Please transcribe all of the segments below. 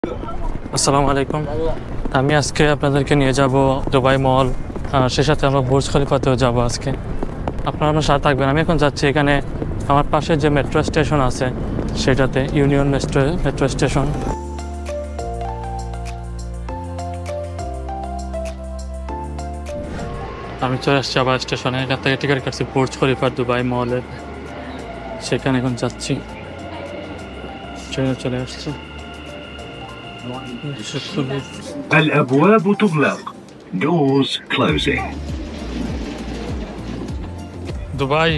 আসসালামু আলাইকুম। আমি আজকে আপনাদেরকে নিয়ে যাব দুবাই মল, সে সাথে আমরা বুর্জ খলিফাতেও যাব আজকে। আপনারা আমার সাথে থাকবেন। আমি এখন যাচ্ছি, এখানে আমার পাশে যে মেট্রো স্টেশন আছে সেটাতে, ইউনিয়ন মেট্রো স্টেশন। আমি চলে আসছি আবার স্টেশনে। এখান থেকে টিকিট কাটছি বুর্জ খলিফা দুবাই মলের, সেখানে এখন যাচ্ছি। ট্রেনে চলে আসছি। الأبواب تغلق. Doors closing. দুবাই,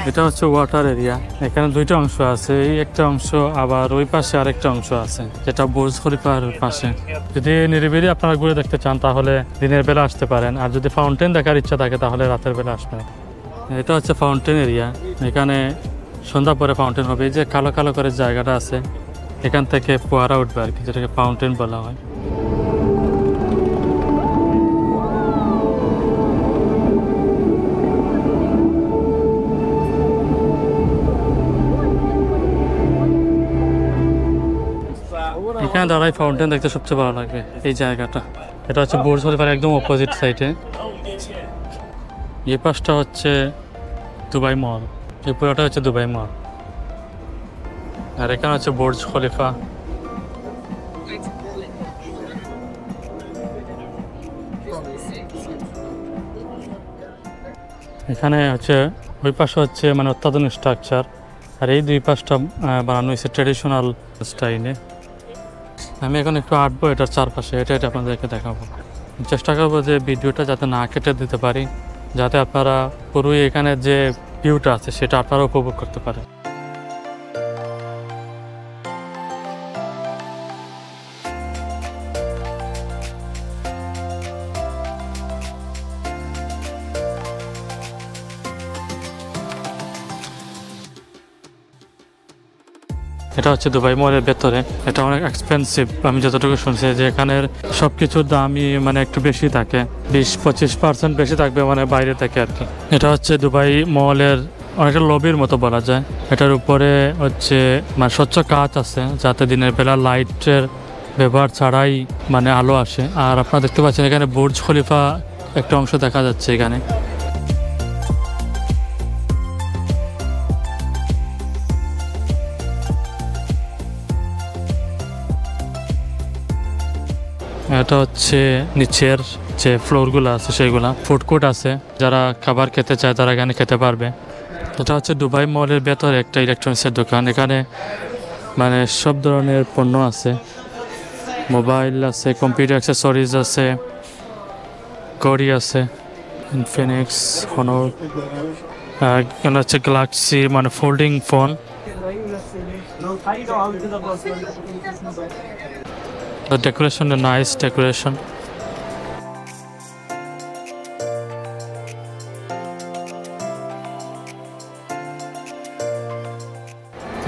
এটা হচ্ছে ওয়াটার এরিয়া। এখানে দুইটা অংশ আছে, এই একটা অংশ, আবার ওই পাশে আরেকটা অংশ আছে যেটা বুর্জ খলিফার পাশে। যদি নিরিবিলি আপনারা ঘুরে দেখতে চান তাহলে দিনের বেলা আসতে পারেন, আর যদি ফাউন্টেন দেখার ইচ্ছা থাকে তাহলে রাতের বেলা আসবেন। এটা হচ্ছে ফাউন্টেন এরিয়া। এখানে সন্ধ্যা পরে ফাউন্টেন হবে। এই যে কালো কালো করে জায়গাটা আছে, এখান থেকে ফোয়ারা উঠবে আর কি, যেটাকে ফাউন্টেন বলা হয়। এখানে দাঁড়াই ফাউন্টেন দেখতে সবচেয়ে ভালো লাগবে এই জায়গাটা। এটা হচ্ছে বুর্জ খলিফার একদম অপোজিট সাইডে। এই পাশটা হচ্ছে দুবাই মল, এই পুরোটা হচ্ছে দুবাই মল, আর এখানে হচ্ছে বুর্জ খলিফা। এখানে হচ্ছে ওই পাশে হচ্ছে মানে অত্যাধুনিক স্ট্রাকচার, আর এই দুই পাশটা বানানো হয়েছে ট্রেডিশনাল স্টাইলে। আমি এখন একটু আঁটবো এটার চারপাশে, এটা আপনাদেরকে দেখাবো। চেষ্টা করবো যে ভিডিওটা যাতে না কেটে দিতে পারি, যাতে আপনারা পুরোই এখানে যে ভিউটা আছে সেটা আপনারা উপভোগ করতে পারেন। এটা হচ্ছে দুবাই মলের ভেতরে। এটা অনেক এক্সপেন্সিভ, আমি যতটুকু শুনছি যে এখানের সব কিছুর দামই মানে একটু বেশি থাকে, 20-25% বেশি থাকবে মানে বাইরে থেকে আর কি। এটা হচ্ছে দুবাই মলের অনেকটা লবির মতো বলা যায়। এটার উপরে হচ্ছে মানে স্বচ্ছ কাঁচ আছে, যাতে দিনের বেলা লাইটের ব্যবহার ছাড়াই মানে আলো আসে। আর আপনারা দেখতে পাচ্ছেন এখানে বুর্জ খলিফা একটা অংশ দেখা যাচ্ছে এখানে। এটা হচ্ছে নিচের যে ফ্লোরগুলো আছে সেগুলা ফুড কোর্ট আছে, যারা খাবার খেতে চায় তারা এখানে খেতে পারবে। এটা হচ্ছে দুবাই মলের ভেতরে একটা ইলেকট্রনিক্সের দোকান। এখানে মানে সব ধরনের পণ্য আছে, মোবাইল আছে, কম্পিউটার অ্যাক্সেসরিজ আছে, ঘড়ি আছে, ইনফিনিক্স, হনর, এখানে হচ্ছে গ্যালাক্সি মানে folding phone. The decoration, a nice decoration.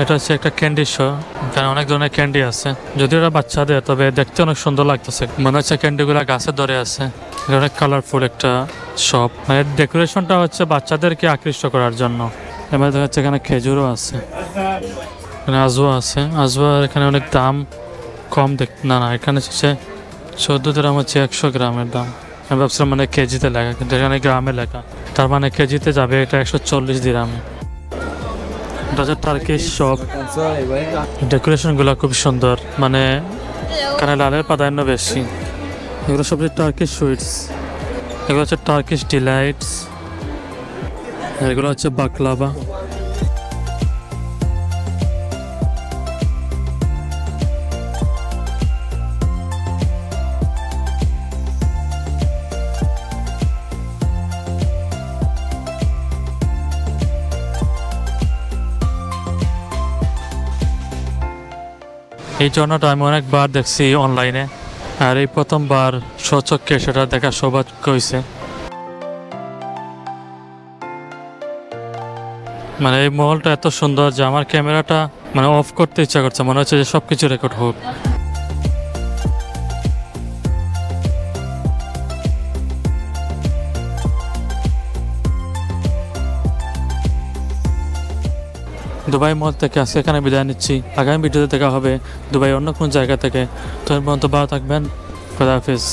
এটা হচ্ছে একটা ক্যান্ডি শো। এখানে অনেক ধরনের ক্যান্ডি আছে, যদিও এটা বাচ্চাদের, তবে দেখতে অনেক সুন্দর লাগতেছে। মনে হচ্ছে ক্যান্ডিগুলো গাছে ধরে আছে। এটা অনেক কালারফুল একটা শপ। মানে ডেকোরেশনটা হচ্ছে বাচ্চাদেরকে আকৃষ্ট করার জন্য। এবার দেখা যাচ্ছে এখানে খেজুরও আছে, এখানে আজওয়া আছে। আজওয়ার এখানে অনেক দাম কম না, এখানে হচ্ছে 14 দিরহাম হচ্ছে 100 গ্রামের দাম। আমি ভাবছিলাম মানে কেজিতে লেখা, কিন্তু এখানে গ্রামে লেখা, তার মানে কেজিতে যাবে এটা 140 দিরহামে। এটা হচ্ছে টার্কিশ শপ। ডেকোরেশনগুলো খুব সুন্দর, মানে এখানে লালের প্রাধান্য বেশি। এগুলো সব টার্কিশ সুইটস, এগুলো হচ্ছে টার্কিশ ডিলাইটস, এগুলো হচ্ছে বাকলাভা। এই ঝর্ণাটা আমি অনেকবার দেখছি অনলাইনে, আর এই প্রথমবার স্বচক্ষে সেটা দেখার সৌভাগ্য হয়েছে। মানে এই মহলটা এত সুন্দর যে আমার ক্যামেরাটা মানে অফ করতে ইচ্ছা করছে, মনে হচ্ছে যে সবকিছু রেকর্ড হোক। দুবাই মল থেকে আজকে এখানে বিদায় নিচ্ছি। আগামী ভিডিওতে দেখা হবে দুবাই অন্য কোনো জায়গা থেকে। তো এর পর্যন্ত ভালো থাকবেন। খোদা হাফিজ।